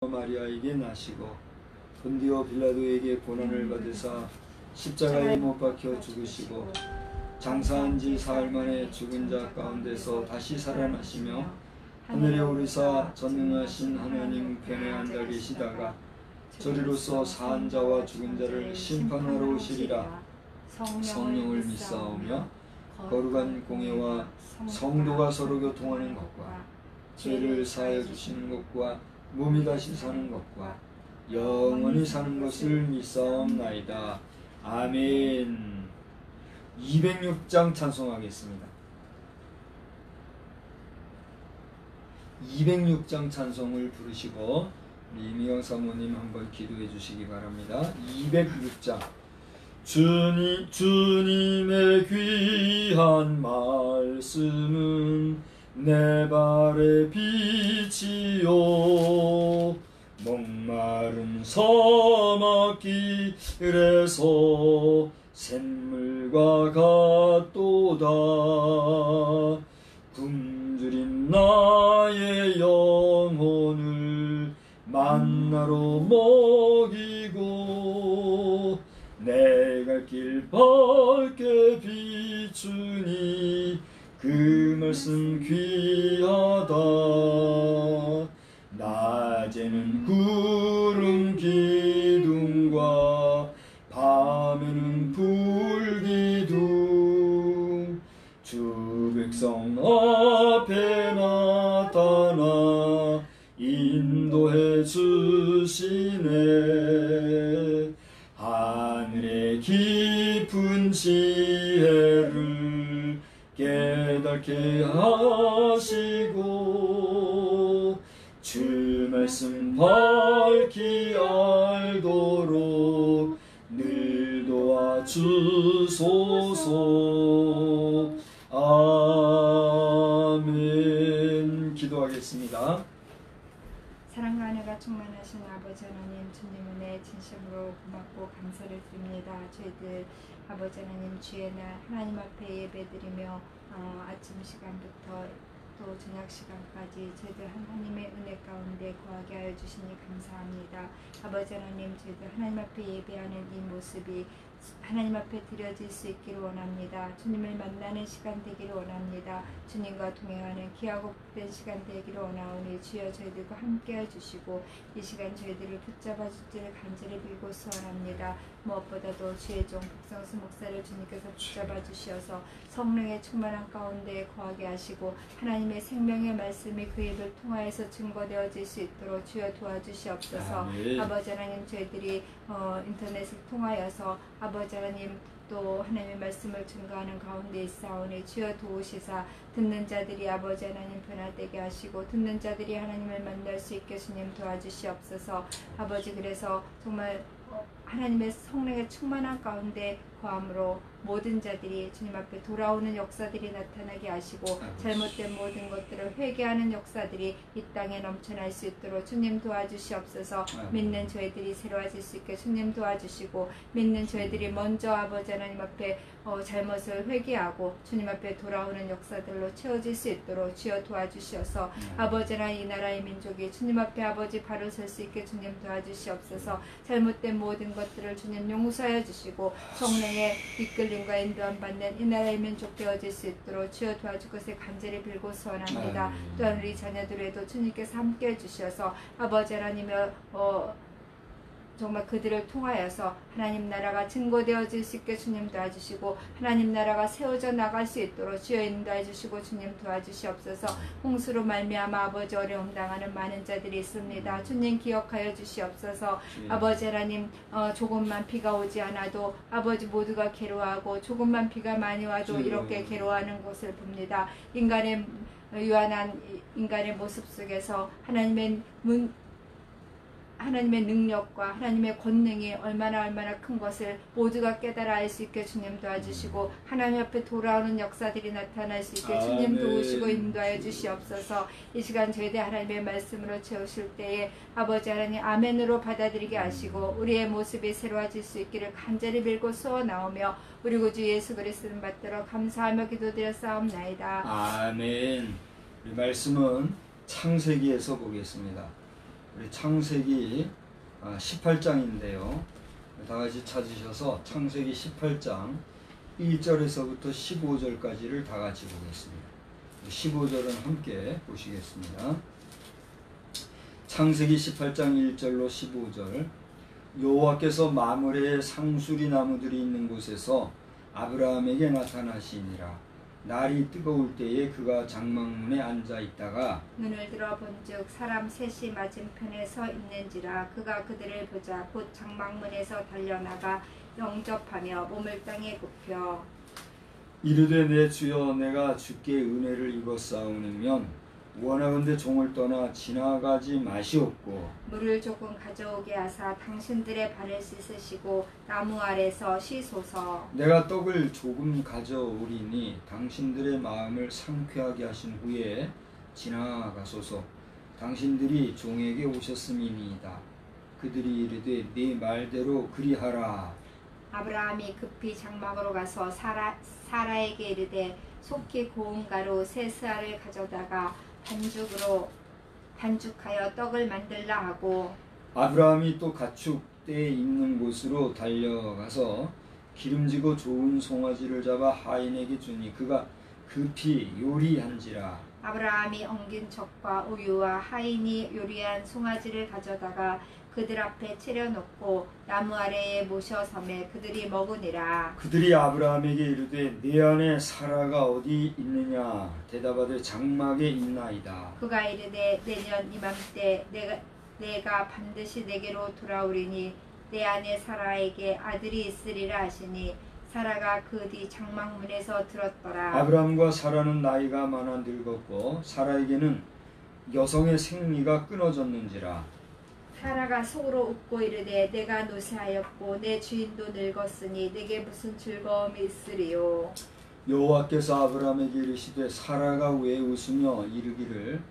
마리아에게 나시고 본디오 빌라도에게 고난을 받으사 십자가에 못 박혀 죽으시고 장사한 지 사흘 만에 죽은 자 가운데서 다시 살아나시며 하늘에 오르사 전능하신 하나님 편에 앉아 계시다가 저리로서 사한 자와 죽은 자를 심판하러 오시리라. 성령을 믿사오며 거룩한 공예와 성도가 서로 교통하는 것과 죄를 사하여 주시는 것과 몸이 다시 사는 것과 영원히 사는 것을 믿사옵나이다. 아멘. 206장 찬송하겠습니다. 206장 찬송을 부르시고 이미영 사모님 한번 기도해 주시기 바랍니다. 206장. 주님의 귀한 말씀은 내 발의 빛이요 목마른 사막길에서 샘물과 같도다. 굶주린 나의 영혼을 만나로 먹이고 내 갈 길 밝게 비추니 그 말씀 귀하다. 낮에는 구름 기둥과 밤에는 불기둥 주 백성 앞에 나타나 인도해 주시네. 하늘의 깊은 지혜를 깨닫게 하시고 주 말씀 밝히 알도록 늘 도와주소서. 아멘. 기도하겠습니다. 사랑과 은혜가 충만하신 아버지 하나님, 주님 은혜 진심으로 고맙고 감사를 드립니다. 저희들 아버지 하나님 주의 날 하나님 앞에 예배드리며 아침 시간부터 또 저녁 시간까지 저희들 하나님의 은혜 가운데 거하게 하여 주시니 감사합니다. 아버지 하나님, 저희들 하나님 앞에 예배하는 이 모습이 하나님 앞에 드려질 수 있기를 원합니다. 주님을 만나는 시간 되기를 원합니다. 주님과 동행하는 귀하고 복된 시간 되기를 원하오니 주여 저희들과 함께 해주시고 이 시간 저희들을 붙잡아 주시기를 간절히 빌고 소원합니다. 무엇보다도 주의 종 박성수 목사를 주님께서 붙잡아 주시어서 성령의 충만한 가운데 거하게 하시고 하나님의 생명의 말씀이 그 입을 통하여서 증거되어질 수 있도록 주여 도와주시옵소서. 아버지 하나님, 저희들이 인터넷을 통하여서 아버지 하나님 또 하나님의 말씀을 증거하는 가운데 있사오니 주여 도우시사 듣는 자들이 아버지 하나님 변화되게 하시고 듣는 자들이 하나님을 만날 수 있게 주님 도와주시옵소서. 아버지, 그래서 정말 하나님의 성령의 충만한 가운데 거함으로 모든 자들이 주님 앞에 돌아오는 역사들이 나타나게 하시고 잘못된 모든 것들을 회개하는 역사들이 이 땅에 넘쳐날 수 있도록 주님 도와주시옵소서. 믿는 저희들이 새로워질 수 있게 주님 도와주시고 믿는 저희들이 먼저 아버지 하나님 앞에 잘못을 회개하고 주님 앞에 돌아오는 역사들로 채워질 수 있도록 주여 도와주시어서 아버지 하나님 이 나라의 민족이 주님 앞에 아버지 바로 설 수 있게 주님 도와주시옵소서. 잘못된 모든 것들을 주님 용서하여 주시고 성령의 이끌림과 인도함 받는 이 나라의 민족 되어질 수 있도록 주여 도와줄 것을 간절히 빌고 소원합니다. 또한 우리 자녀들에도 주님께서 함께해 주셔서 아버지 하나님의 정말 그들을 통하여서 하나님 나라가 증거되어질 수 있게 주님 도와주시고 하나님 나라가 세워져 나갈 수 있도록 주여 인도해 주시고 주님 도와주시옵소서. 홍수로 말미암아 아버지 어려움 당하는 많은 자들이 있습니다. 주님 기억하여 주시옵소서. 아버지 하나님, 조금만 비가 오지 않아도 아버지 모두가 괴로워하고 조금만 비가 많이 와도 이렇게 괴로워하는 것을 봅니다. 인간의 유한한 인간의 모습 속에서 하나님의 능력과 하나님의 권능이 얼마나 큰 것을 모두가 깨달아 알 수 있게 주님 도와주시고 하나님 앞에 돌아오는 역사들이 나타날 수 있게 주님 도우시고 인도하여 주시옵소서. 이 시간 저희들 하나님의 말씀으로 채우실 때에 아버지 하나님 아멘으로 받아들이게 하시고 우리의 모습이 새로워질 수 있기를 간절히 빌고 소원하오며 우리 구주 예수 그리스도를 받들어 감사하며 기도드렸사옵나이다. 아멘. 이 말씀은 창세기에서 보겠습니다. 우리 창세기 18장인데요. 다 같이 찾으셔서 창세기 18장 1절에서부터 15절까지를 다 같이 보겠습니다. 15절은 함께 보시겠습니다. 창세기 18장 1절로 15절. 여호와께서 마므레의 상수리 나무들이 있는 곳에서 아브라함에게 나타나시니라. 날이 뜨거울 때에 그가 장막문에 앉아 있다가 눈을 들어 본즉 사람 셋이 맞은편에 서 있는지라. 그가 그들을 보자 곧 장막문에서 달려나가 영접하며 몸을 땅에 굽혀 이르되 내 주여 내가 주께 은혜를 입었사오면 원하건대 종을 떠나 지나가지 마시옵고 물을 조금 가져오게 하사 당신들의 발을 씻으시고 나무 아래서 쉬소서. 내가 떡을 조금 가져오리니 당신들의 마음을 상쾌하게 하신 후에 지나가소서. 당신들이 종에게 오셨음이니이다. 그들이 이르되 네 말대로 그리하라. 아브라함이 급히 장막으로 가서 사라에게 이르되 속히 고운 가루 세 스아를 가져다가 반죽하여 떡을 만들라 하고 아브라함이 또 가축대에 있는 곳으로 달려가서 기름지고 좋은 송아지를 잡아 하인에게 주니 그가 급히 요리한지라. 아브라함이 엉긴 젖과 우유와 하인이 요리한 송아지를 가져다가 그들 앞에 차려놓고 나무 아래에 모셔 섬에 그들이 먹으니라. 그들이 아브라함에게 이르되 네 안에 사라가 어디 있느냐. 대답하되 장막에 있나이다. 그가 이르되 내년 이맘때 내가 반드시 내게로 돌아오리니 내 아내 사라에게 아들이 있으리라 하시니 사라가 그 뒤 장막문에서 들었더라. 아브라함과 사라는 나이가 많아 늙었고 사라에게는 여성의 생리가 끊어졌는지라. 사라가 속으로 웃고 이르되 내가 노쇠하였고 내 주인도 늙었으니 내게 무슨 즐거움이 있으리요. 여호와께서 아브라함에게 이르시되 사라가 왜 웃으며 이르기를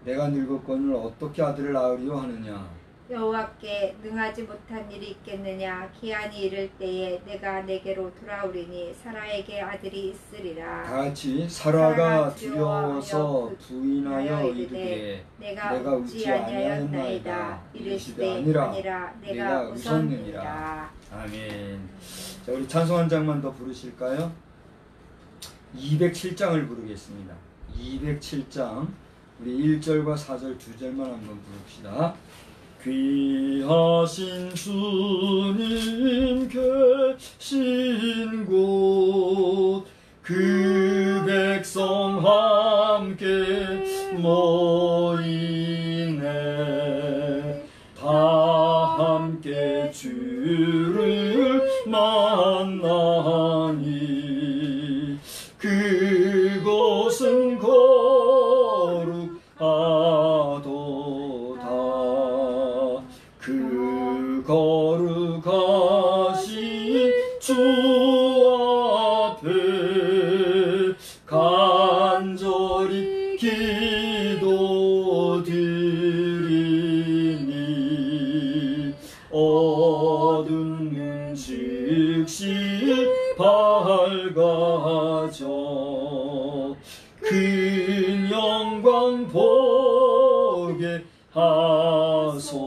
내가 늙었거늘 어떻게 아들을 낳으리요 하느냐. 여호와께 능하지 못한 일이 있겠느냐. 기한이 이를 때에 내가 내게로 돌아오리니 사라에게 아들이 있으리라. 다같이 사라가 두려워서 부인하여 이르되 내가 웃지 아니하였나이다. 이르시되 아니라 내가 웃었느니라. 아멘. 자, 우리 찬송 한 장만 더 부르실까요? 207장을 부르겠습니다. 207장 우리 1절과 4절 두 절만 한번 부릅시다. 귀하신 주님 계신 곳 그 백성 함께 모이네. 다 함께 주를 만나니 그곳은 거룩하도다. 그 거룩하신 주 앞에 간절히 기도드리니 어두운 눈 즉시 밝아져 그 영광 보게 하소서.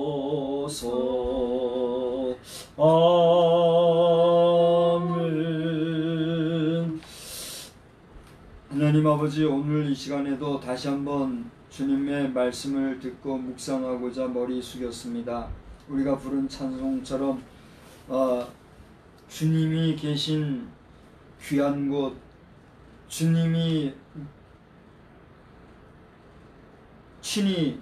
아멘. 하나님 아버지, 오늘 이 시간에도 다시 한번 주님의 말씀을 듣고 묵상하고자 머리 숙였습니다. 우리가 부른 찬송처럼 주님이 계신 귀한 곳, 주님이 친히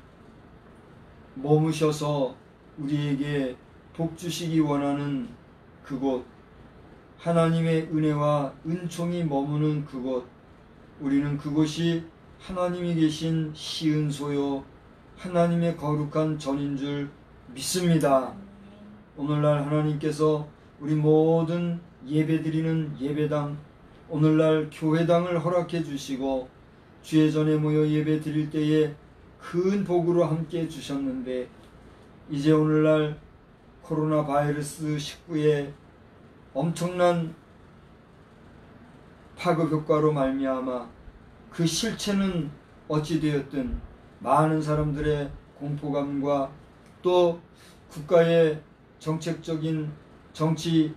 머무셔서 우리에게 복 주시기 원하는 그곳, 하나님의 은혜와 은총이 머무는 그곳, 우리는 그곳이 하나님이 계신 시은소요 하나님의 거룩한 전인 줄 믿습니다. 오늘날 하나님께서 우리 모든 예배드리는 예배당, 오늘날 교회당을 허락해 주시고 주의 전에 모여 예배 드릴 때에 큰 복으로 함께 주셨는데, 이제 오늘날 코로나 바이러스 19의 엄청난 파급 효과로 말미암아 그 실체는 어찌되었든 많은 사람들의 공포감과 또 국가의 정책적인 정치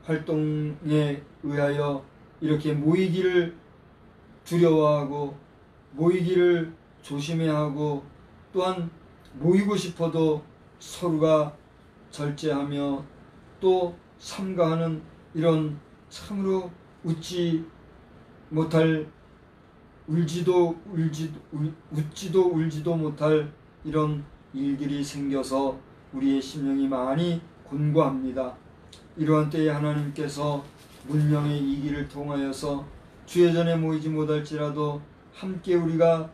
활동에 의하여 이렇게 모이기를 두려워하고 모이기를 조심해야 하고 또한 모이고 싶어도 서로가 절제하며 또 삼가하는 이런 참으로 웃지도 울지도 못할 이런 일들이 생겨서 우리의 심령이 많이 곤고합니다. 이러한 때에 하나님께서 문명의 이기를 통하여서 주의 전에 모이지 못할지라도 함께 우리가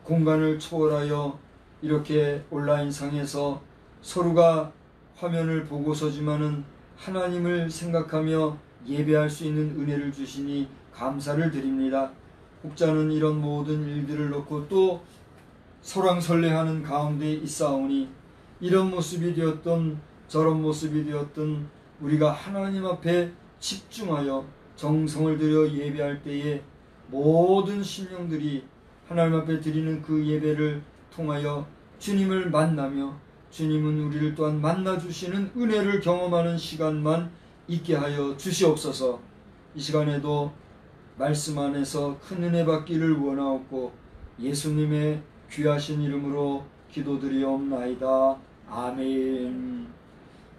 공간을 초월하여 이렇게 온라인상에서 서로가 화면을 보고서지만은 하나님을 생각하며 예배할 수 있는 은혜를 주시니 감사를 드립니다. 혹자는 이런 모든 일들을 놓고 또 설왕설래하는 가운데 있사오니 이런 모습이 되었던 저런 모습이 되었던 우리가 하나님 앞에 집중하여 정성을 들여 예배할 때에 모든 심령들이 하나님 앞에 드리는 그 예배를 통하여 주님을 만나며 주님은 우리를 또한 만나주시는 은혜를 경험하는 시간만 있게 하여 주시옵소서. 이 시간에도 말씀 안에서 큰 은혜 받기를 원하옵고 예수님의 귀하신 이름으로 기도드리옵나이다. 아멘.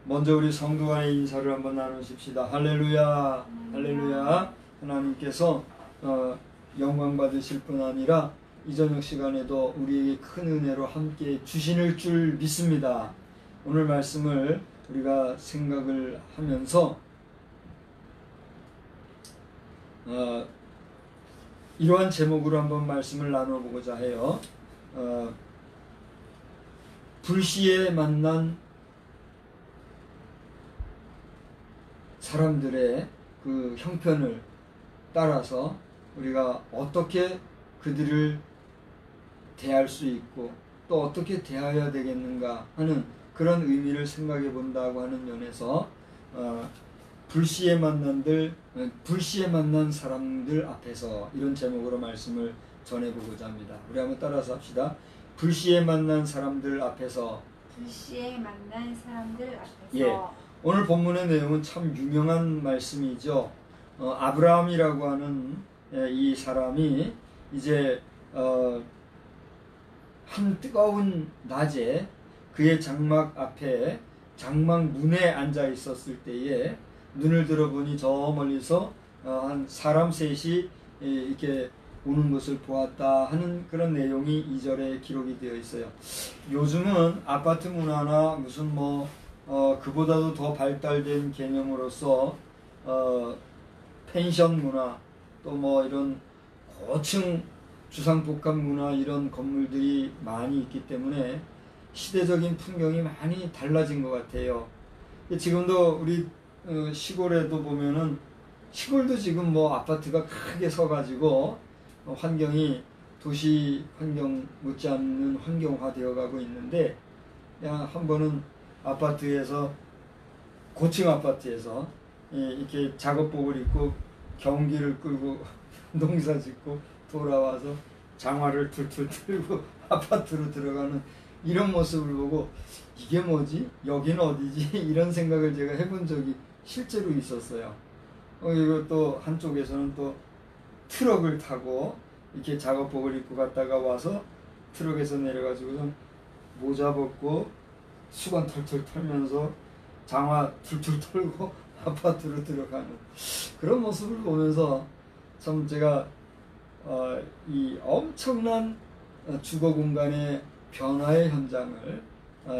먼저 우리 성도 간의 인사를 한번 나누십시다. 할렐루야, 할렐루야. 하나님께서 영광 받으실 뿐 아니라 이 저녁 시간에도 우리에게 큰 은혜로 함께 주실 줄 믿습니다. 오늘 말씀을 우리가 생각을 하면서 이러한 제목으로 한번 말씀을 나눠보고자 해요. 불시에 만난 사람들의 그 형편을 따라서 우리가 어떻게 그들을 대할 수 있고 또 어떻게 대해야 되겠는가 하는 그런 의미를 생각해 본다고 하는 면에서 불시에 만난 사람들 앞에서 이런 제목으로 말씀을 전해보고자 합니다. 우리 한번 따라서 합시다. 불시에 만난 사람들 앞에서. 불시에 만난 사람들 앞에서. 예. 오늘 본문의 내용은 참 유명한 말씀이죠. 아브라함이라고 하는 이 사람이 이제 한 뜨거운 낮에 그의 장막 앞에 장막 문에 앉아 있었을 때에 눈을 들어보니 저 멀리서 한 사람 셋이 이렇게 오는 것을 보았다 하는 그런 내용이 2절에 기록이 되어 있어요. 요즘은 아파트 문화나 무슨 그보다도 더 발달된 개념으로서 펜션 문화 또 이런 고층 주상복합 문화 이런 건물들이 많이 있기 때문에 시대적인 풍경이 많이 달라진 것 같아요. 지금도 우리 시골에도 보면은 시골도 지금 아파트가 크게 서가지고 환경이 도시 환경 못지않는 환경화 되어 가고 있는데 그냥 한 번은 아파트에서 고층 아파트에서 이렇게 작업복을 입고 경기를 끌고 농사 짓고 돌아와서 장화를 툴툴 틀고 아파트로 들어가는 이런 모습을 보고 이게 뭐지? 여기는 어디지? 이런 생각을 제가 해본 적이 실제로 있었어요. 그리고 또 한쪽에서는 또 트럭을 타고 이렇게 작업복을 입고 갔다가 와서 트럭에서 내려가지고선 모자 벗고 수건 털털 털면서 장화 툴툴 털고 아파트로 들어가는 그런 모습을 보면서 참 제가 이 엄청난 주거 공간의 변화의 현장을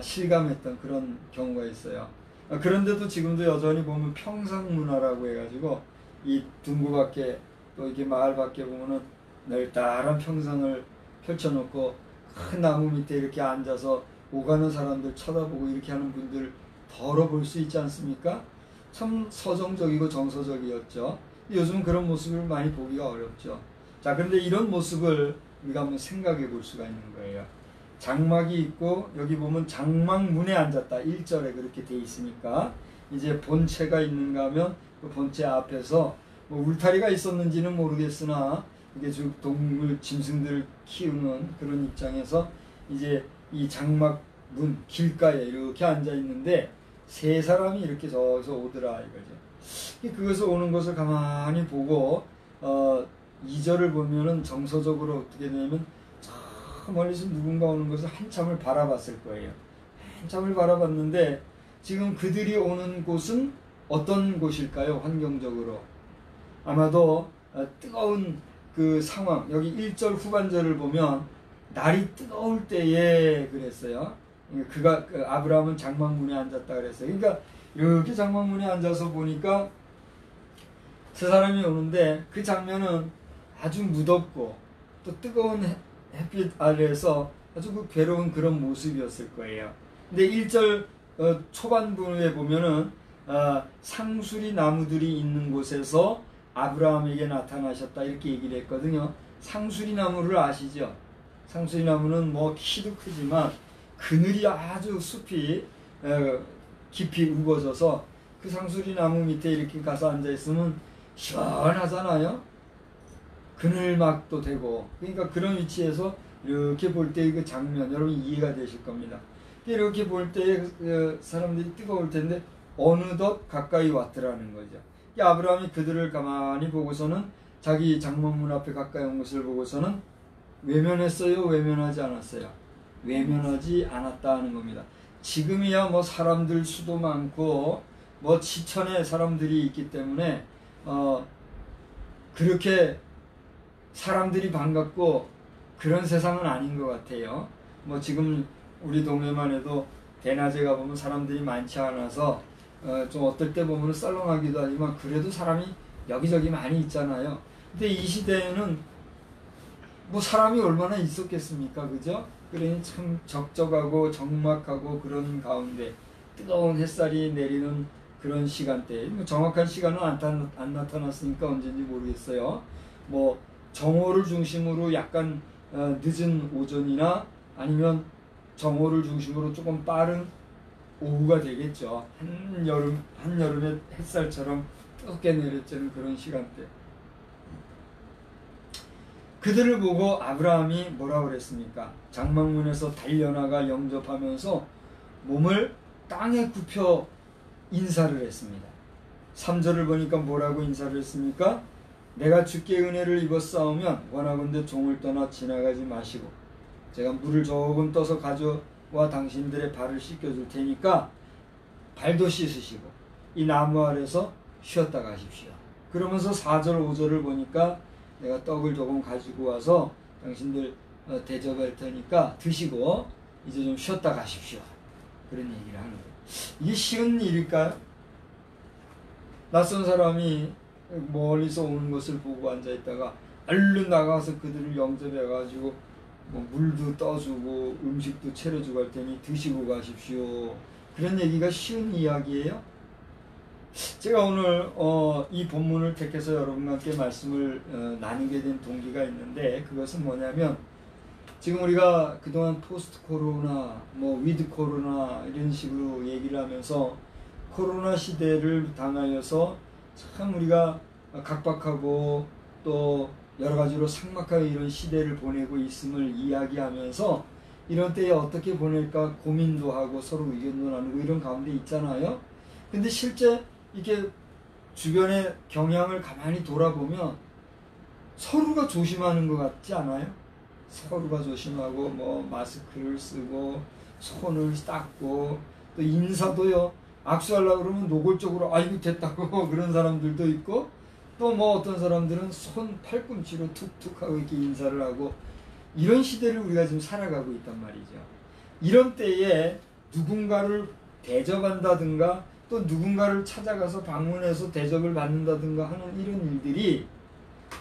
실감했던 그런 경우가 있어요. 그런데도 지금도 여전히 보면 평상문화라고 해가지고 이 둥구 밖에 또 이렇게 마을 밖에 보면은 널따란 평상을 펼쳐놓고 큰 나무 밑에 이렇게 앉아서 오가는 사람들 쳐다보고 이렇게 하는 분들 더러 볼 수 있지 않습니까? 참 서정적이고 정서적이었죠. 요즘 그런 모습을 많이 보기가 어렵죠. 자, 그런데 이런 모습을 우리가 한번 생각해 볼 수가 있는 거예요. 장막이 있고 여기 보면 장막문에 앉았다. 1절에 그렇게 돼 있으니까 이제 본체가 있는가 하면 그 본체 앞에서 울타리가 있었는지는 모르겠으나 이게 동물 짐승들을 키우는 그런 입장에서 이제 이 장막 문 길가에 이렇게 앉아 있는데 세 사람이 이렇게 저기서 오더라 이거죠. 그것을 오는 것을 가만히 보고 2절을 보면은 정서적으로 어떻게 되냐면 저 멀리서 누군가 오는 것을 한참을 바라봤을 거예요. 한참을 바라봤는데 지금 그들이 오는 곳은 어떤 곳일까요? 환경적으로 아마도 뜨거운 그 상황, 여기 1절 후반절을 보면 날이 뜨거울 때에 그랬어요. 그가 아브라함은 장막문에 앉았다 그랬어요. 그러니까 이렇게 장막문에 앉아서 보니까 세 사람이 오는데 그 장면은 아주 무덥고 또 뜨거운 햇빛 아래에서 아주 그 괴로운 그런 모습이었을 거예요. 근데 1절 초반부에 보면은 상수리 나무들이 있는 곳에서 아브라함에게 나타나셨다 이렇게 얘기를 했거든요. 상수리 나무를 아시죠? 상수리 나무는 뭐 키도 크지만 그늘이 아주 숲이 깊이 우거져서 그 상수리 나무 밑에 이렇게 가서 앉아 있으면 시원하잖아요. 그늘막도 되고 그러니까 그런 위치에서 이렇게 볼 때 그 장면 여러분 이해가 되실 겁니다. 이렇게 볼 때 사람들이 뜨거울 텐데 어느덧 가까이 왔더라는 거죠. 아브라함이 그들을 가만히 보고서는 자기 장막문 앞에 가까이 온 것을 보고서는 외면했어요? 외면하지 않았어요? 외면하지 않았다 하는 겁니다. 지금이야 뭐 사람들 수도 많고 뭐 지천에 사람들이 있기 때문에 그렇게 사람들이 반갑고 그런 세상은 아닌 것 같아요. 뭐 지금 우리 동네만 해도 대낮에 가보면 사람들이 많지 않아서 좀 어떨 때 보면 썰렁하기도 하지만 그래도 사람이 여기저기 많이 있잖아요. 근데 이 시대에는 뭐 사람이 얼마나 있었겠습니까? 그죠? 그러니 참 적적하고 적막하고 그런 가운데 뜨거운 햇살이 내리는 그런 시간대에 뭐 정확한 시간은 안 나타났으니까 언제인지 모르겠어요. 뭐 정오를 중심으로 약간 늦은 오전이나 아니면 정오를 중심으로 조금 빠른 오후가 되겠죠. 한여름의 햇살처럼 뜨겁게 내려쬐는 그런 시간대. 그들을 보고 아브라함이 뭐라고 그랬습니까? 장막문에서 달려나가 영접하면서 몸을 땅에 굽혀 인사를 했습니다. 3절을 보니까 뭐라고 인사를 했습니까? 내가 주께 은혜를 입었사오면 원하건대 종을 떠나 지나가지 마시고 제가 물을 조금 떠서 가져와 당신들의 발을 씻겨줄 테니까 발도 씻으시고 이 나무 아래서 쉬었다 가십시오. 그러면서 4절 5절을 보니까 내가 떡을 조금 가지고 와서 당신들 대접할 테니까 드시고 이제 좀 쉬었다 가십시오. 그런 얘기를 하는 거예요. 이게 쉬운 일일까요? 낯선 사람이 멀리서 오는 것을 보고 앉아있다가 얼른 나가서 그들을 영접해가지고 뭐 물도 떠주고 음식도 차려주고 할 테니 드시고 가십시오. 그런 얘기가 쉬운 이야기예요? 제가 오늘 이 본문을 택해서 여러분과 함께 말씀을 나누게 된 동기가 있는데 그것은 뭐냐면 지금 우리가 그동안 포스트 코로나, 뭐 위드 코로나 이런 식으로 얘기를 하면서 코로나 시대를 당하여서 참 우리가 각박하고 또 여러 가지로 삭막하게 이런 시대를 보내고 있음을 이야기하면서 이런 때에 어떻게 보낼까 고민도 하고 서로 의견도 나누고 이런 가운데 있잖아요. 근데 실제 이렇게 주변의 경향을 가만히 돌아보면 서로가 조심하는 것 같지 않아요? 서로가 조심하고 뭐 마스크를 쓰고 손을 닦고 또 인사도요 악수하려고 그러면 노골적으로 아이고 됐다고 그런 사람들도 있고 또 뭐 어떤 사람들은 손 팔꿈치로 툭툭 하고 이렇게 인사를 하고 이런 시대를 우리가 지금 살아가고 있단 말이죠. 이런 때에 누군가를 대접한다든가 또 누군가를 찾아가서 방문해서 대접을 받는다든가 하는 이런 일들이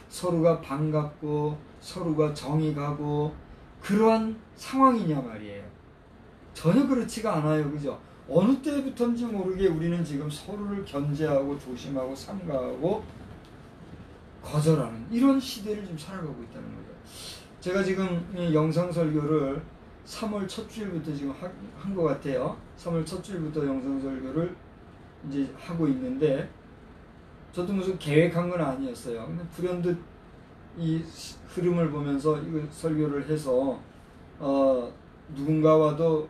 서로가 반갑고 서로가 정이 가고 그러한 상황이냐 말이에요. 전혀 그렇지가 않아요. 그죠? 어느 때부터인지 모르게 우리는 지금 서로를 견제하고 조심하고 삼가하고 거절하는 이런 시대를 지금 살아가고 있다는 거죠. 제가 지금 이 영상 설교를 3월 첫 주일부터 지금 한 것 같아요. 3월 첫 주일부터 영상 설교를 이제 하고 있는데 저도 무슨 계획한 건 아니었어요. 근데 불현듯 이 흐름을 보면서 이거 설교를 해서 누군가와도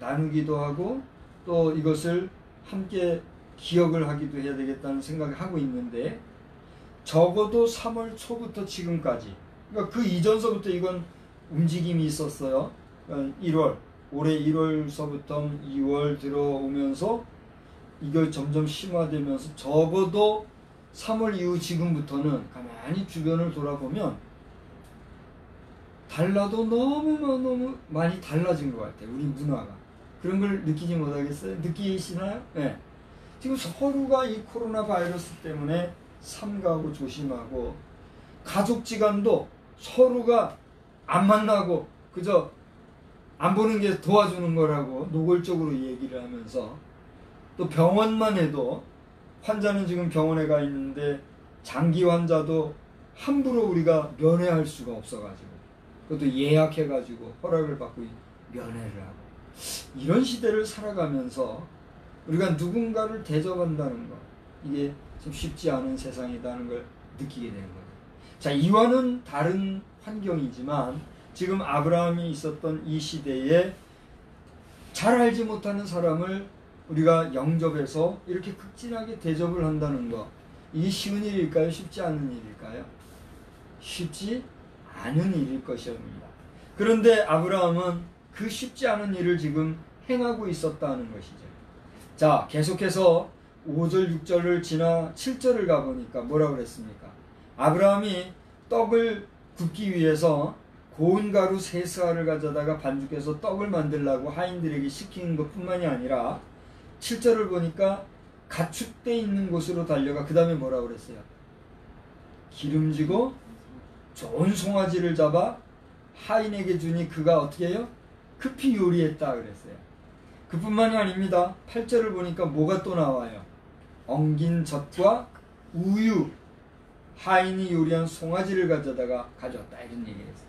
나누기도 하고 또 이것을 함께 기억을 하기도 해야 되겠다는 생각을 하고 있는데, 적어도 3월 초부터 지금까지, 그러니까 그 이전서부터 이건 움직임이 있었어요. 그러니까 1월, 올해 1월서부터 2월 들어오면서 이걸 점점 심화되면서 적어도 3월 이후 지금부터는 가만히 주변을 돌아보면 달라도 너무 많이 달라진 것 같아요. 우리 문화가. 그런 걸 느끼지 못하겠어요? 느끼시나요? 네. 지금 서로가 이 코로나 바이러스 때문에 삼가하고 조심하고, 가족지간도 서로가 안 만나고 그저 안 보는 게 도와주는 거라고 노골적으로 얘기를 하면서, 또 병원만 해도 환자는 지금 병원에 가 있는데 장기 환자도 함부로 우리가 면회할 수가 없어가지고, 그것도 예약해가지고 허락을 받고 면회를 하고, 이런 시대를 살아가면서 우리가 누군가를 대접한다는 것, 이게 좀 쉽지 않은 세상이라는 걸 느끼게 되는 거예요. 자, 이와는 다른 환경이지만 지금 아브라함이 있었던 이 시대에 잘 알지 못하는 사람을 우리가 영접해서 이렇게 극진하게 대접을 한다는 것, 이게 쉬운 일일까요? 쉽지 않은 일일까요? 쉽지 않은 일일 것입니다. 그런데 아브라함은 그 쉽지 않은 일을 지금 행하고 있었다는 것이죠. 자, 계속해서 5절 6절을 지나 7절을 가보니까 뭐라고 그랬습니까? 아브라함이 떡을 굽기 위해서 고운 가루 3스아를 가져다가 반죽해서 떡을 만들라고 하인들에게 시키는 것뿐만이 아니라 7절을 보니까 가축대 있는 곳으로 달려가, 그 다음에 뭐라고 그랬어요? 기름지고 좋은 송아지를 잡아 하인에게 주니 그가 어떻게 해요? 급히 요리했다 그랬어요. 그뿐만이 아닙니다. 8절을 보니까 뭐가 또 나와요? 엉긴 젖과 우유, 하인이 요리한 송아지를 가져다가 가져왔다, 이런 얘기를 했어요.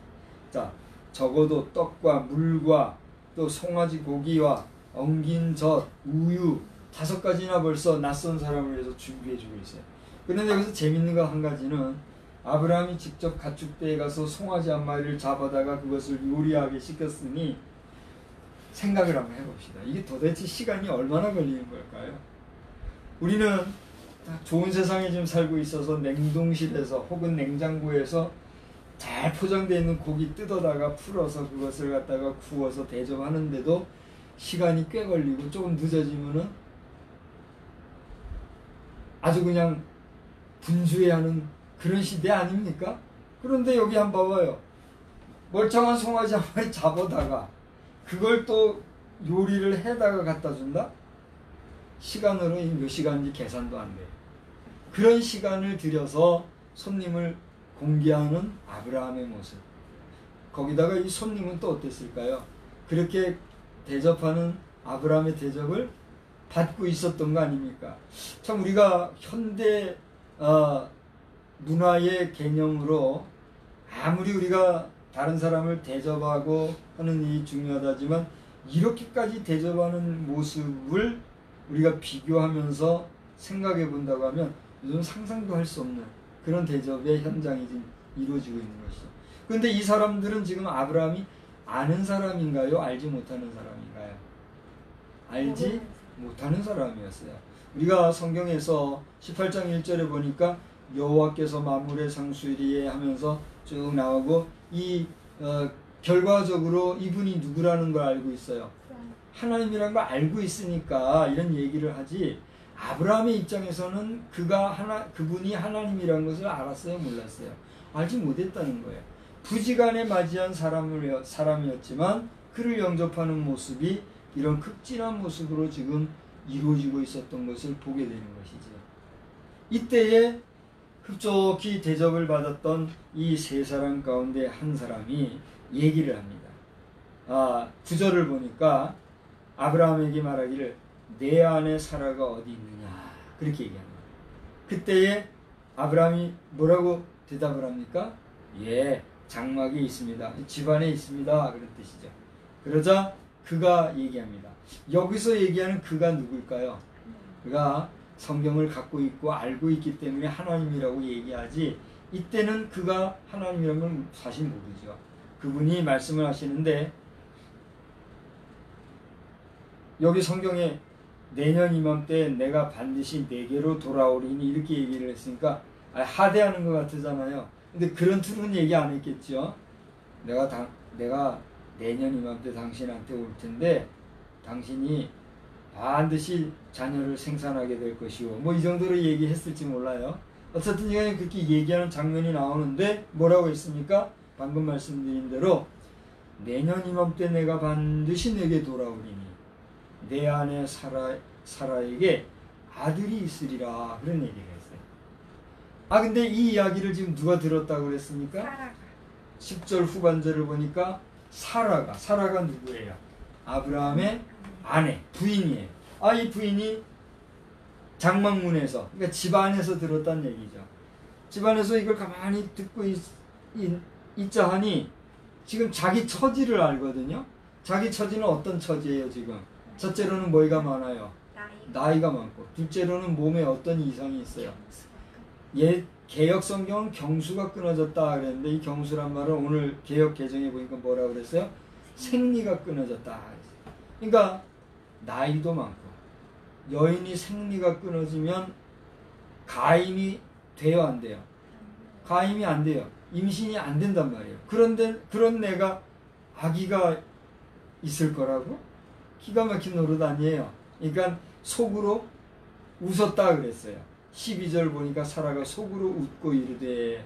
자, 적어도 떡과 물과 또 송아지 고기와 엉긴 젖, 우유 5가지나 벌써 낯선 사람을 위해서 준비해주고 있어요. 그런데 여기서 재밌는 거 한 가지는, 아브라함이 직접 가축대에 가서 송아지 한 마리를 잡아다가 그것을 요리하게 시켰으니, 생각을 한번 해봅시다. 이게 도대체 시간이 얼마나 걸리는 걸까요? 우리는 좋은 세상에 지금 살고 있어서 냉동실에서 혹은 냉장고에서 잘 포장되어 있는 고기 뜯어다가 풀어서 그것을 갖다가 구워서 대접하는데도 시간이 꽤 걸리고, 조금 늦어지면은 아주 그냥 분주해하는 그런 시대 아닙니까? 그런데 여기 한번 봐봐요. 멀쩡한 송아지 한 마리 잡아다가 그걸 또 요리를 해다가 갖다 준다? 시간으로 몇 시간인지 계산도 안 돼요. 그런 시간을 들여서 손님을 공개하는 아브라함의 모습. 거기다가 이 손님은 또 어땠을까요? 그렇게 대접하는 아브라함의 대접을 받고 있었던 거 아닙니까? 참 우리가 현대 문화의 개념으로 아무리 우리가 다른 사람을 대접하고 하는 일이 중요하다지만, 이렇게까지 대접하는 모습을 우리가 비교하면서 생각해 본다고 하면 요즘 상상도 할 수 없는 그런 대접의 현장이 지금 이루어지고 있는 것이죠. 그런데 이 사람들은 지금 아브라함이 아는 사람인가요? 알지 못하는 사람인가요? 알지 못하는 사람이었어요. 우리가 성경에서 18장 1절에 보니까 여호와께서 만물의 상수리에 하면서 쭉 나오고, 이 결과적으로 이분이 누구라는 걸 알고 있어요. 하나님이라는 걸 알고 있으니까 이런 얘기를 하지, 아브라함의 입장에서는 그분이 하나님이라는 것을 알았어요? 몰랐어요? 알지 못했다는 거예요. 부지간에 맞이한 사람이었지만 그를 영접하는 모습이 이런 극진한 모습으로 지금 이루어지고 있었던 것을 보게 되는 것이죠. 이때에 흡족히 대접을 받았던 이 3사람 가운데 한 사람이 얘기를 합니다. 9절을 보니까 아브라함에게 말하기를 내 아내 사라가 어디 있느냐, 그렇게 얘기합니다. 그때에 아브라함이 뭐라고 대답을 합니까? 예, 장막에 있습니다. 집안에 있습니다. 그런 뜻이죠. 그러자 그가 얘기합니다. 여기서 얘기하는 그가 누굴까요? 그가 성경을 갖고 있고 알고 있기 때문에 하나님이라고 얘기하지, 이때는 그가 하나님이라는 건 사실 모르죠. 그분이 말씀을 하시는데 여기 성경에 내년 이맘때 내가 반드시 내게로 돌아오리니 이렇게 얘기를 했으니까 하대하는 것 같으잖아요. 근데 그런 틀은 얘기 안 했겠죠. 내가 내년 이맘때 당신한테 올 텐데 당신이 반드시 자녀를 생산하게 될 것이오. 뭐 이 정도로 얘기했을지 몰라요. 어쨌든 간에 그렇게 얘기하는 장면이 나오는데 뭐라고 했습니까? 방금 말씀드린 대로 내년 이맘때 내가 반드시 내게 돌아오리니 내 안에 사라에게 아들이 있으리라 그런 얘기를 했어요. 근데 이 이야기를 지금 누가 들었다고 그랬습니까? 사라가. 10절 후반절을 보니까 사라가 누구예요? 아브라함의 아내, 부인이에요. 이 부인이 장막문에서, 그러니까 집안에서 들었다는 얘기죠. 집안에서 이걸 가만히 듣고 있자 하니 지금 자기 처지를 알거든요. 자기 처지는 어떤 처지예요 지금? 첫째로는 뭐가 많아요? 나이가 많고, 둘째로는 몸에 어떤 이상이 있어요. 개역 성경은 경수가 끊어졌다 그랬는데 이 경수란 말은 오늘 개역 개정에 보니까 뭐라 그랬어요? 생리가 끊어졌다. 그러니까 나이도 많고 여인이 생리가 끊어지면 가임이 돼요, 안 돼요? 가임이 안 돼요. 임신이 안 된단 말이에요. 그런 내가 아기가 있을 거라고? 기가 막힌 노릇 아니에요. 그러니까 속으로 웃었다 그랬어요. 12절 보니까 사라가 속으로 웃고 이르되,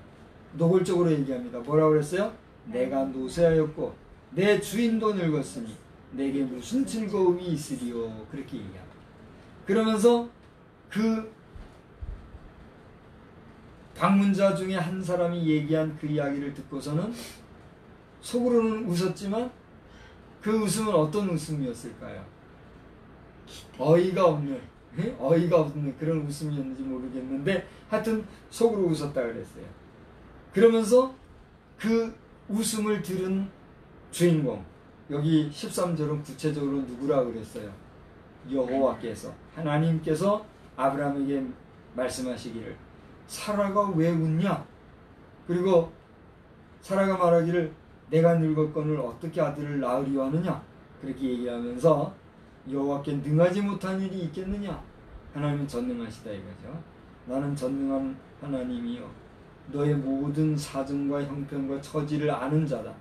노골적으로 얘기합니다. 뭐라고 그랬어요? 내가 노쇠하였고 내 주인도 늙었으니 내게 무슨 즐거움이 있으리요. 그렇게 얘기합니다. 그러면서 그 방문자 중에 한 사람이 얘기한 그 이야기를 듣고서는 속으로는 웃었지만 그 웃음은 어떤 웃음이었을까요? 어이가 없는 그런 웃음이었는지 모르겠는데 하여튼 속으로 웃었다 그랬어요. 그러면서 그 웃음을 들은 주인공, 여기 13절은 구체적으로 누구라 그랬어요? 여호와께서, 하나님께서 아브라함에게 말씀하시기를 사라가 왜 웃냐? 그리고 사라가 말하기를 내가 늙었거늘 어떻게 아들을 낳으려 하느냐? 그렇게 얘기하면서 여호와께 능하지 못한 일이 있겠느냐? 하나님은 전능하시다 이거죠. 나는 전능한 하나님이요 너의 모든 사정과 형편과 처지를 아는 자다.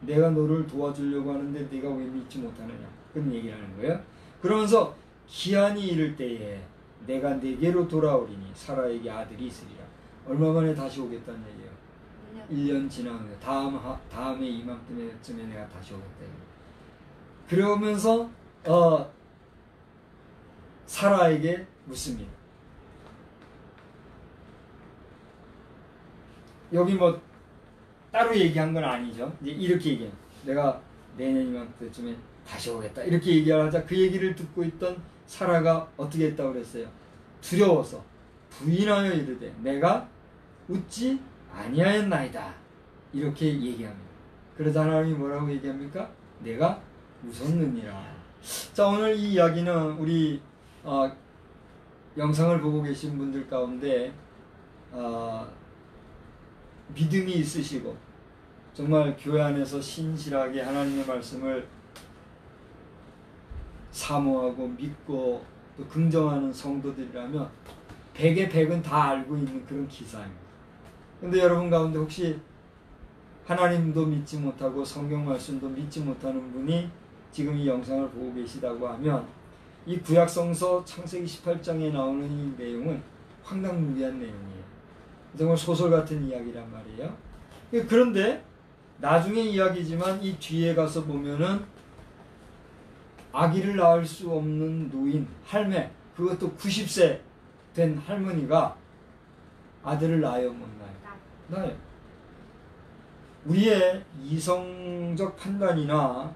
내가 너를 도와주려고 하는데 네가 왜 믿지 못하느냐? 그런 얘기를 하는 거예요. 그러면서 기한이 이를 때에 내가 네게로 돌아오리니 사라에게 아들이 있으리라. 얼마 만에 다시 오겠다는 얘기예요. 1년 지나면 다음에 이맘때쯤에 내가 다시 오겠다. 그러면서 사라에게 묻습니다. 여기 뭐 따로 얘기한 건 아니죠. 이제 이렇게 얘기해요. 내가 내년 이맘때쯤에 다시 오겠다. 이렇게 얘기하자 그 얘기를 듣고 있던 사라가 어떻게 했다고 그랬어요? 두려워서 부인하여 이르되 내가 웃지 아니하였나이다. 이렇게 얘기합니다. 그러자 하나님이 뭐라고 얘기합니까? 내가 웃었느니라. 자, 오늘 이 이야기는 우리 영상을 보고 계신 분들 가운데 믿음이 있으시고 정말 교회 안에서 신실하게 하나님의 말씀을 사모하고 믿고 또 긍정하는 성도들이라면 100의 100은 다 알고 있는 그런 기사입니다. 근데 여러분 가운데 혹시 하나님도 믿지 못하고 성경 말씀도 믿지 못하는 분이 지금 이 영상을 보고 계시다고 하면 이 구약성서 창세기 18장에 나오는 이 내용은 황당무계한 내용이에요. 정말 소설 같은 이야기란 말이에요. 그런데 나중에 이야기지만 이 뒤에 가서 보면은 아기를 낳을 수 없는 노인, 할매, 그것도 90세 된 할머니가 아들을 낳아요, 못 낳아요? 낳아요. 우리의 이성적 판단이나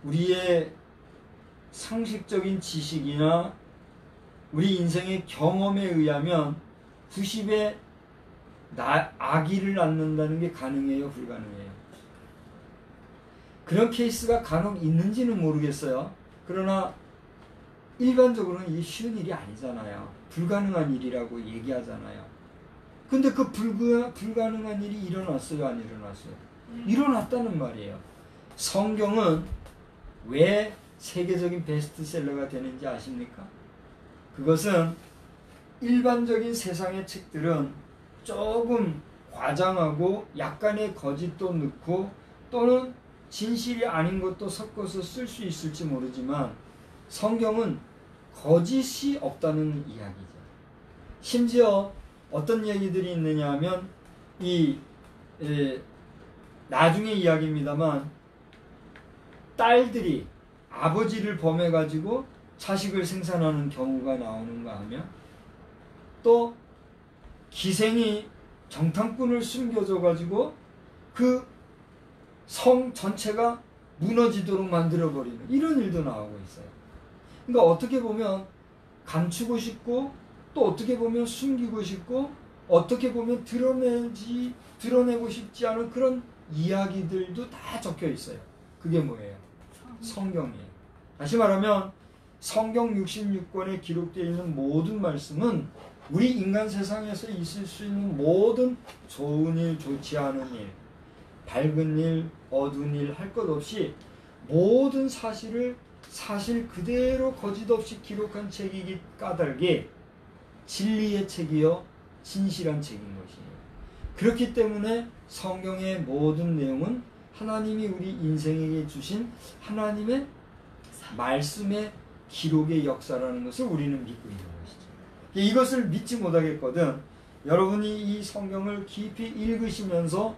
우리의 상식적인 지식이나 우리 인생의 경험에 의하면 90에 아기를 낳는다는 게 가능해요, 불가능해요? 그런 케이스가 간혹 있는지는 모르겠어요. 그러나 일반적으로는 이게 쉬운 일이 아니잖아요. 불가능한 일이라고 얘기하잖아요. 근데 그 불가능한 일이 일어났어요, 안 일어났어요? 일어났다는 말이에요. 성경은 왜 세계적인 베스트셀러가 되는지 아십니까? 그것은 일반적인 세상의 책들은 조금 과장하고 약간의 거짓도 넣고 또는 진실이 아닌 것도 섞어서 쓸 수 있을지 모르지만 성경은 거짓이 없다는 이야기죠. 심지어 어떤 얘기들이 있느냐 하면 나중에 이야기입니다만 딸들이 아버지를 범해가지고 자식을 생산하는 경우가 나오는가 하면 또 기생이 정탐꾼을 숨겨줘가지고 그 성 전체가 무너지도록 만들어버리는 이런 일도 나오고 있어요. 그러니까 어떻게 보면 감추고 싶고 또 어떻게 보면 숨기고 싶고 어떻게 보면 드러내고 싶지 않은 그런 이야기들도 다 적혀 있어요. 그게 뭐예요? 성경이에요. 다시 말하면 성경 66권에 기록되어 있는 모든 말씀은 우리 인간 세상에서 있을 수 있는 모든 좋은 일, 좋지 않은 일, 밝은 일, 어두운 일 할 것 없이 모든 사실을 사실 그대로 거짓 없이 기록한 책이기 까닭에 진리의 책이요 진실한 책인 것이에요. 그렇기 때문에 성경의 모든 내용은 하나님이 우리 인생에게 주신 하나님의 말씀의 기록의 역사라는 것을 우리는 믿고 있는 것이죠. 이것을 믿지 못하겠거든 여러분이 이 성경을 깊이 읽으시면서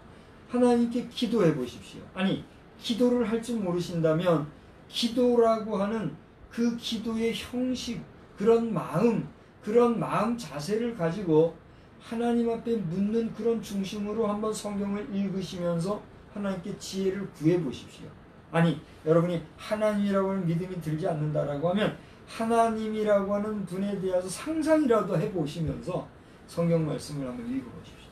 하나님께 기도해 보십시오. 아니 기도를 할 줄 모르신다면 기도라고 하는 그 기도의 형식, 그런 마음 자세를 가지고 하나님 앞에 묻는 그런 중심으로 한번 성경을 읽으시면서 하나님께 지혜를 구해 보십시오. 아니 여러분이 하나님이라고 하는 믿음이 들지 않는다라고 하면 하나님이라고 하는 분에 대해서 상상이라도 해보시면서 성경 말씀을 한번 읽어보십시오.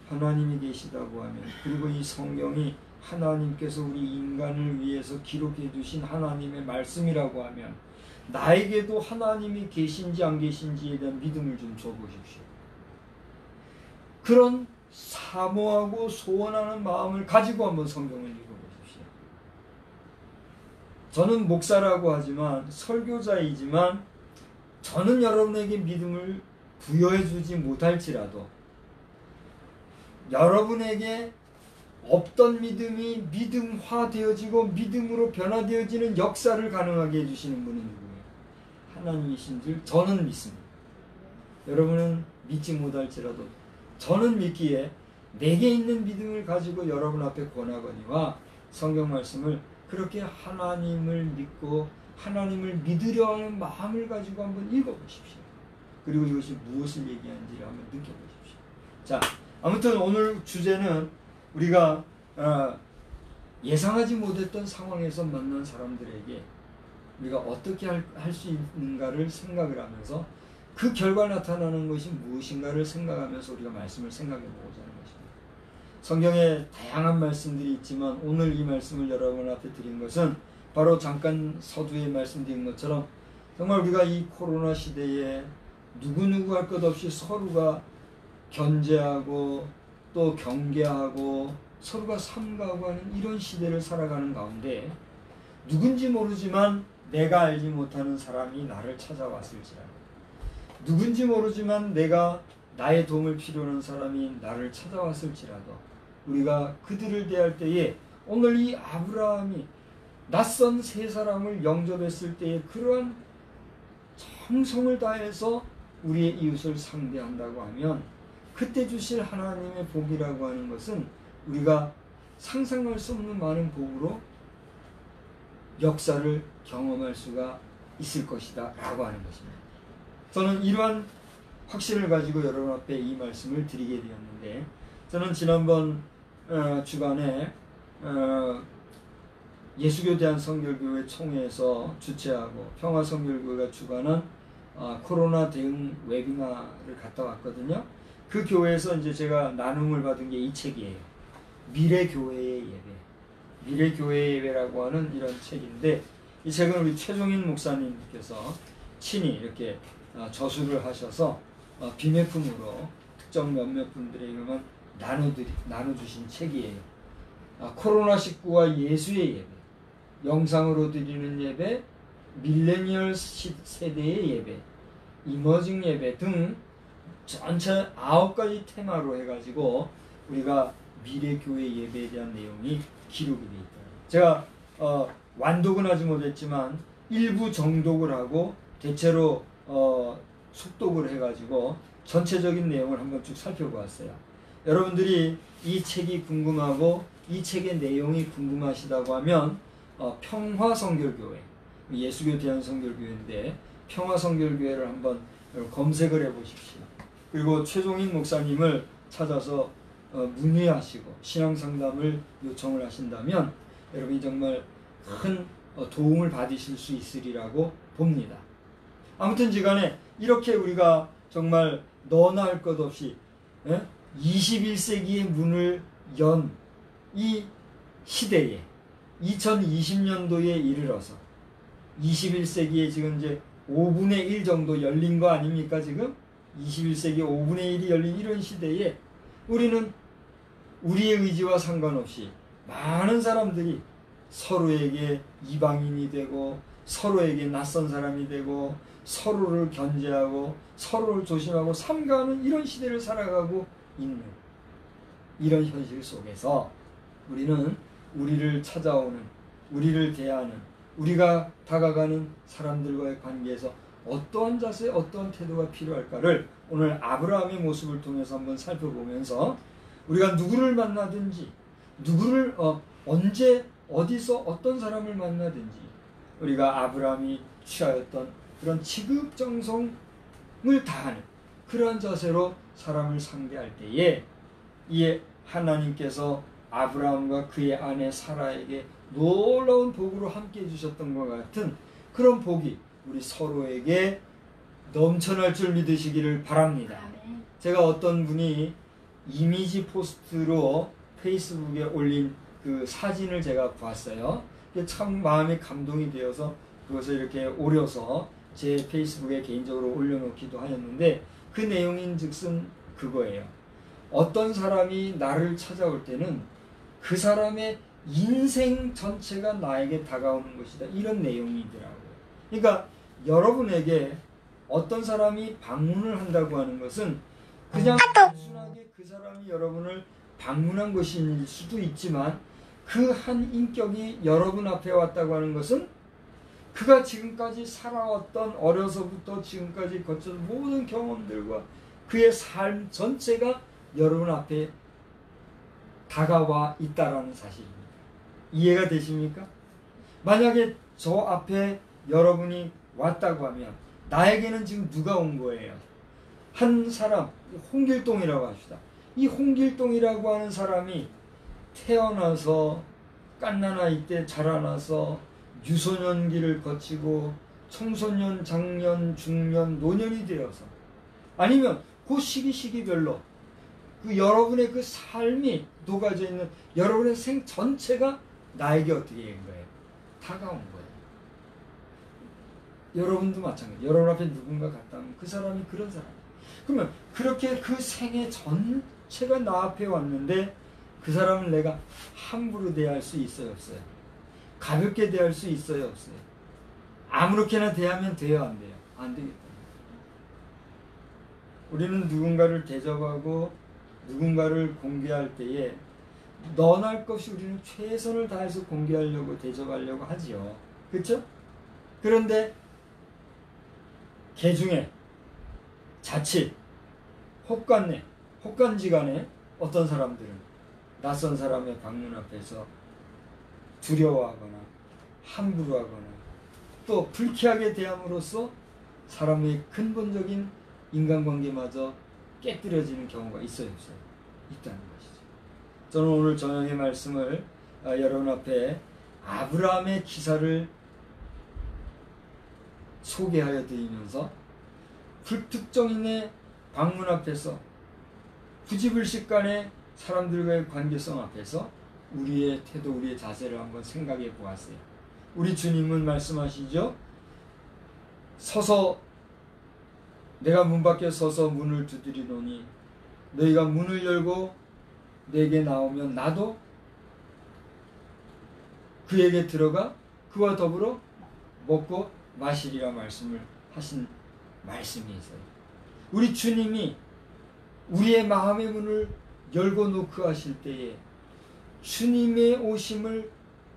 하나님이 계시다고 하면 그리고 이 성경이 하나님께서 우리 인간을 위해서 기록해 주신 하나님의 말씀이라고 하면 나에게도 하나님이 계신지 안 계신지에 대한 믿음을 좀 줘보십시오. 그런 사모하고 소원하는 마음을 가지고 한번 성경을 읽어보십시오. 저는 목사라고 하지만 설교자이지만 저는 여러분에게 믿음을 부여해 주지 못할지라도 여러분에게 없던 믿음이 믿음화되어지고 믿음으로 변화되어지는 역사를 가능하게 해주시는 분은 누구예요? 하나님이신 줄 저는 믿습니다. 여러분은 믿지 못할지라도 저는 믿기에 내게 있는 믿음을 가지고 여러분 앞에 권하거니와 성경 말씀을 그렇게 하나님을 믿고 하나님을 믿으려 하는 마음을 가지고 한번 읽어보십시오. 그리고 이것이 무엇을 얘기하는지를 한번 느껴보십시오. 자, 아무튼 오늘 주제는 우리가 예상하지 못했던 상황에서 만난 사람들에게 우리가 어떻게 할 수 있는가를 생각을 하면서 그 결과 나타나는 것이 무엇인가를 생각하면서 우리가 말씀을 생각해 보고자 하는 것입니다. 성경에 다양한 말씀들이 있지만 오늘 이 말씀을 여러분 앞에 드린 것은 바로 잠깐 서두에 말씀드린 것처럼 정말 우리가 이 코로나 시대에 누구누구 할 것 없이 서로가 견제하고 또 경계하고 서로가 삼가하고 하는 이런 시대를 살아가는 가운데 누군지 모르지만 내가 알지 못하는 사람이 나를 찾아왔을지라도 누군지 모르지만 나의 도움을 필요로 하는 사람이 나를 찾아왔을지라도 우리가 그들을 대할 때에 오늘 이 아브라함이 낯선 세 사람을 영접했을 때에 그러한 정성을 다해서 우리의 이웃을 상대한다고 하면 그때 주실 하나님의 복이라고 하는 것은 우리가 상상할 수 없는 많은 복으로 역사를 경험할 수가 있을 것이다 라고 하는 것입니다. 저는 이러한 확신을 가지고 여러분 앞에 이 말씀을 드리게 되었는데 저는 지난번 주간에 예수교 대한성결교회 총회에서 주최하고 평화성결교회가 주관한 코로나 대응 웨비나를 갔다 왔거든요. 그 교회에서 이제 제가 나눔을 받은 게 이 책이에요. 미래교회의 예배. 미래교회의 예배라고 하는 이런 책인데 이 책은 우리 최종인 목사님께서 친히 이렇게 저술을 하셔서 비매품으로 특정 몇몇 분들에게만 나눠주신 책이에요. 코로나19와 예수의 예배. 영상으로 드리는 예배, 밀레니얼 세대의 예배, 이머징 예배 등 전체 9가지 테마로 해가지고 우리가 미래 교회 예배에 대한 내용이 기록이 되어 있다. 제가 완독은 하지 못했지만 일부 정독을 하고 대체로 속독을 해가지고 전체적인 내용을 한번 쭉 살펴보았어요. 여러분들이 이 책이 궁금하고 이 책의 내용이 궁금하시다고 하면 평화성결교회, 예수교 대한성결교회인데 평화성결교회를 한번 검색을 해보십시오. 그리고 최종인 목사님을 찾아서 문의하시고 신앙상담을 요청을 하신다면 여러분이 정말 큰 도움을 받으실 수 있으리라고 봅니다. 아무튼지간에 이렇게 우리가 정말 너나 할 것 없이 21세기의 문을 연 이 시대에 2020년도에 이르러서 21세기에 지금 이제 5분의 1 정도 열린 거 아닙니까? 지금 21세기 5분의 1이 열린 이런 시대에 우리는 우리의 의지와 상관없이 많은 사람들이 서로에게 이방인이 되고 서로에게 낯선 사람이 되고 서로를 견제하고 서로를 조심하고 삼가하는 이런 시대를 살아가고 있는 이런 현실 속에서 우리는 우리를 찾아오는, 우리를 대하는, 우리가 다가가는 사람들과의 관계에서 어떠한 자세, 어떠한 태도가 필요할까를 오늘 아브라함의 모습을 통해서 한번 살펴보면서 우리가 누구를 만나든지 누구를 언제 어디서 어떤 사람을 만나든지 우리가 아브라함이 취하였던 그런 지극정성을 다하는 그러한 자세로 사람을 상대할 때에 이에 하나님께서 아브라함과 그의 아내 사라에게 놀라운 복으로 함께 해주셨던 것 같은 그런 복이 우리 서로에게 넘쳐날 줄 믿으시기를 바랍니다. 제가 어떤 분이 이미지 포스트로 페이스북에 올린 그 사진을 제가 봤어요. 참 마음이 감동이 되어서 그것을 이렇게 오려서 제 페이스북에 개인적으로 올려놓기도 하였는데 그 내용인 즉슨 그거예요. 어떤 사람이 나를 찾아올 때는 그 사람의 인생 전체가 나에게 다가오는 것이다. 이런 내용이더라고요. 그러니까 여러분에게 어떤 사람이 방문을 한다고 하는 것은 그냥 단순하게 그 사람이 여러분을 방문한 것일 수도 있지만 그 한 인격이 여러분 앞에 왔다고 하는 것은 그가 지금까지 살아왔던 어려서부터 지금까지 거친 모든 경험들과 그의 삶 전체가 여러분 앞에 다가와 있다라는 사실입니다. 이해가 되십니까? 만약에 저 앞에 여러분이 왔다고 하면 나에게는 지금 누가 온 거예요? 한 사람, 홍길동이라고 합시다. 이 홍길동이라고 하는 사람이 태어나서 갓난아이 때 자라나서 유소년기를 거치고 청소년, 장년, 중년, 노년이 되어서 아니면 그 시기별로 그 여러분의 그 삶이 녹아져 있는 여러분의 생 전체가 나에게 어떻게 된 거예요? 다가온 거예요. 여러분도 마찬가지. 여러분 앞에 누군가 갔다면 그 사람이 그런 사람이에요. 그러면 그렇게 그 생애 전체가 나 앞에 왔는데 그 사람을 내가 함부로 대할 수 있어요, 없어요? 가볍게 대할 수 있어요, 없어요? 아무렇게나 대하면 돼요, 안 돼요? 안 되겠다. 우리는 누군가를 대접하고 누군가를 공개할 때에 너나 것이 우리는 최선을 다해서 공개하려고 대접하려고 하지요. 그렇죠? 그런데 개중에 자칫 혹간지간에 어떤 사람들은 낯선 사람의 방문 앞에서 두려워하거나 함부로 하거나 또 불쾌하게 대함으로써 사람의 근본적인 인간관계마저 깨뜨려지는 경우가 있어요, 없어요? 있다는 것이죠. 저는 오늘 저녁의 말씀을 여러분 앞에 아브라함의 기사를 소개하여 드리면서 불특정인의 방문 앞에서 부지불식간의 사람들과의 관계성 앞에서 우리의 태도, 우리의 자세를 한번 생각해 보았어요. 우리 주님은 말씀하시죠. 내가 문 밖에 서서 문을 두드리노니 너희가 문을 열고 내게 나오면 나도 그에게 들어가 그와 더불어 먹고 마시리라 말씀을 하신 말씀이 있어요. 우리 주님이 우리의 마음의 문을 열고 놓고 하실 때에 주님의 오심을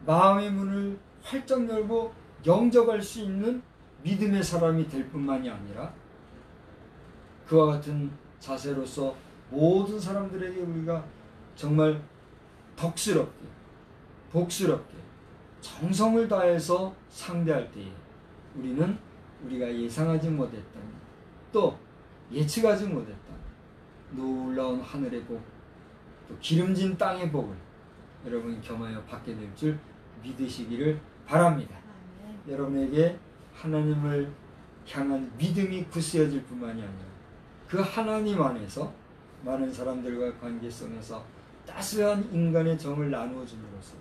마음의 문을 활짝 열고 영접할 수 있는 믿음의 사람이 될 뿐만이 아니라 그와 같은 자세로서 모든 사람들에게 우리가 정말 덕스럽게 복스럽게 정성을 다해서 상대할 때에 우리는 우리가 예상하지 못했던 또 예측하지 못했던 놀라운 하늘의 복, 또 기름진 땅의 복을 여러분 겸하여 받게 될 줄 믿으시기를 바랍니다. 여러분에게 하나님을 향한 믿음이 굳세어질 뿐만이 아니라 그 하나님 안에서 많은 사람들과 관계성에서 따스한 인간의 정을 나누어 줌으로써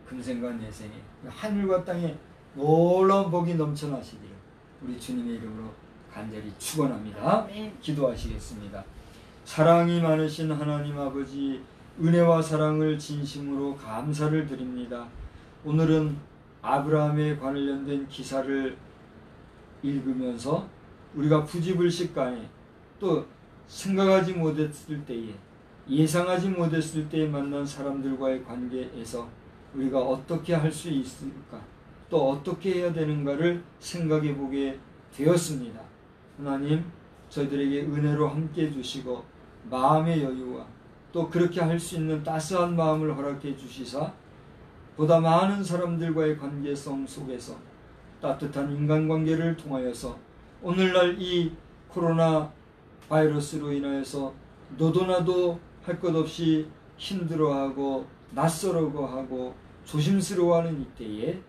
금생과 내생에 하늘과 땅에 놀라운 복이 넘쳐나시기를 우리 주님의 이름으로 간절히 축원합니다. 기도하시겠습니다. 사랑이 많으신 하나님 아버지, 은혜와 사랑을 진심으로 감사를 드립니다. 오늘은 아브라함에 관련된 기사를 읽으면서 우리가 부지불식간에 또 생각하지 못했을 때에 예상하지 못했을 때에 만난 사람들과의 관계에서 우리가 어떻게 할 수 있을까 또 어떻게 해야 되는가를 생각해 보게 되었습니다. 하나님, 저희들에게 은혜로 함께 해주시고 마음의 여유와 또 그렇게 할 수 있는 따스한 마음을 허락해 주시사 보다 많은 사람들과의 관계성 속에서 따뜻한 인간관계를 통하여서 오늘날 이 코로나 바이러스로 인하여서 너도 나도 할 것 없이 힘들어하고 낯설어하고 조심스러워하는 이때에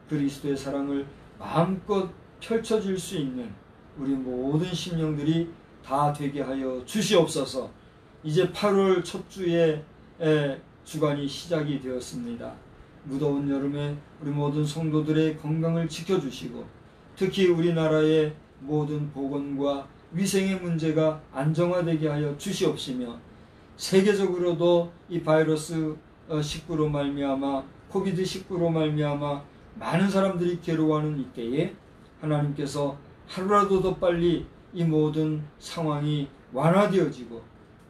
그리스도의 사랑을 마음껏 펼쳐질 수 있는 우리 모든 심령들이 다 되게 하여 주시옵소서. 이제 8월 첫 주에 주간이 시작이 되었습니다. 무더운 여름에 우리 모든 성도들의 건강을 지켜주시고 특히 우리나라의 모든 보건과 위생의 문제가 안정화되게 하여 주시옵시며 세계적으로도 이 바이러스 19로 말미암아 코비드 19로 말미암아 많은 사람들이 괴로워하는 이때에 하나님께서 하루라도 더 빨리 이 모든 상황이 완화되어지고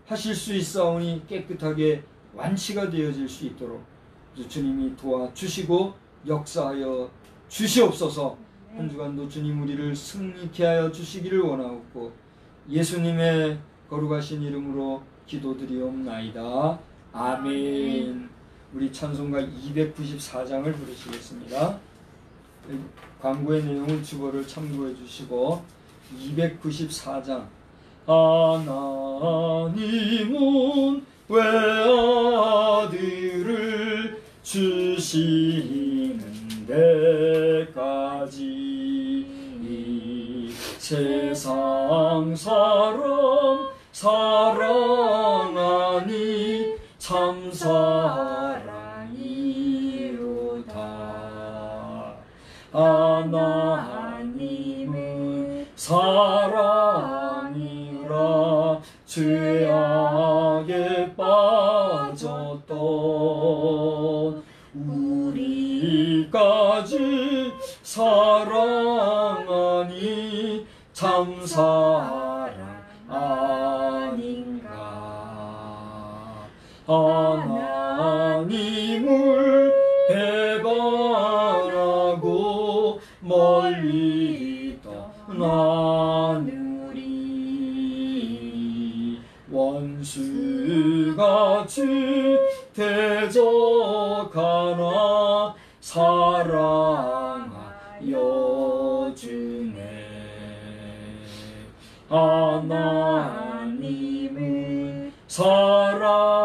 하실 수 있사오니 깨끗하게 완치가 되어질 수 있도록 주님이 도와주시고 역사하여 주시옵소서. 한 주간도 주님 우리를 승리케 하여 주시기를 원하옵고 예수님의 거룩하신 이름으로 기도드리옵나이다. 아멘. 우리 찬송가 294장을 부르시겠습니다. 광고의 내용은 주보를 참고해 주시고 294장 하나님은 외아들을 주시는 데까지 세상 사람 사랑하니 참 사랑이로다. 하나님은 사랑이라 죄악에 빠졌던 우리까지 사랑하니 참 사랑 아닌가. 하나님을 배반하고 멀리 떠나느니 원수같이 대적하나 사랑하여 주네. 하나님은 사랑이라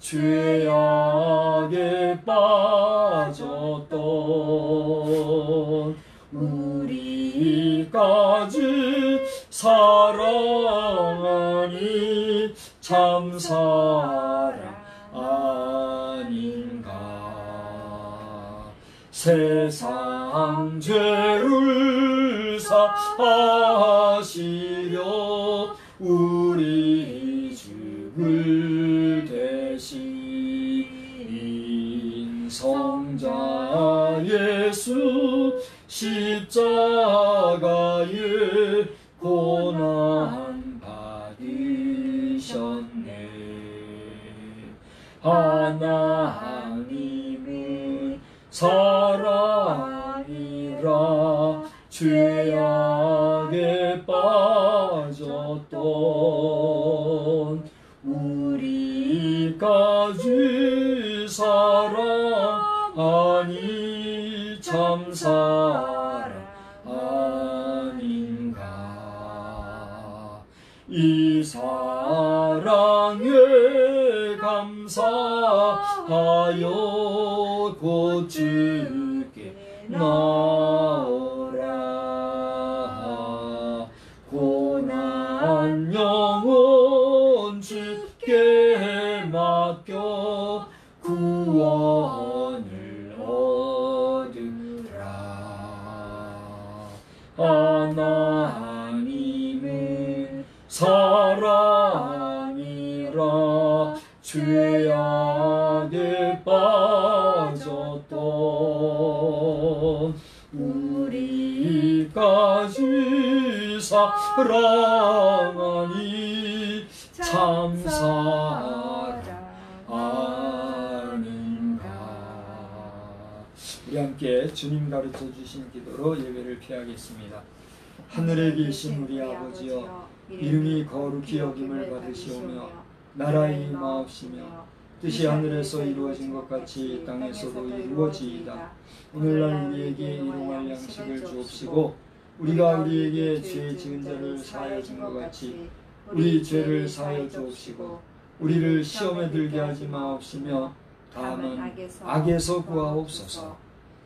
죄악에 빠졌던 우리까지 사랑하니 참 사랑 아닌가. 세상 죄를 사하시려 우리 죽을 대신 성령 십자가의 고난 받으셨네. 하나님의 사랑이라 죄악에 빠졌던 우리까지 사랑하니 참 사랑 아닌가. 이 사랑에 감사하여 곧 주께 나오라. 고난 영혼 주께 맡겨 구원을 얻으라. 하나님의 사랑이라 죄악에 빠졌던 우리까지 사랑하니 참 사랑 아닌가. 우리 함께 주님 가르쳐 주신 기도로 예배를 피하겠습니다. 하늘에 계신 우리 아버지여, 이름이 거룩히 여김을 받으시오며 나라의 임하옵시며 뜻이 하늘에서 이루어진 것 같이 땅에서도 이루어지이다. 오늘날 우리에게 일용할 양식을 주옵시고 우리가 우리에게 죄 지은 자를 사하여 준 것 같이 우리 죄를 사하여 주옵시고 우리를 시험에 들게 하지 마옵시며 다만 악에서 구하옵소서.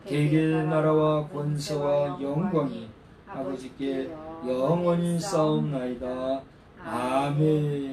대개의 나라와 권세와 영광이 아버지께 영원히 싸움나이다. 아멘.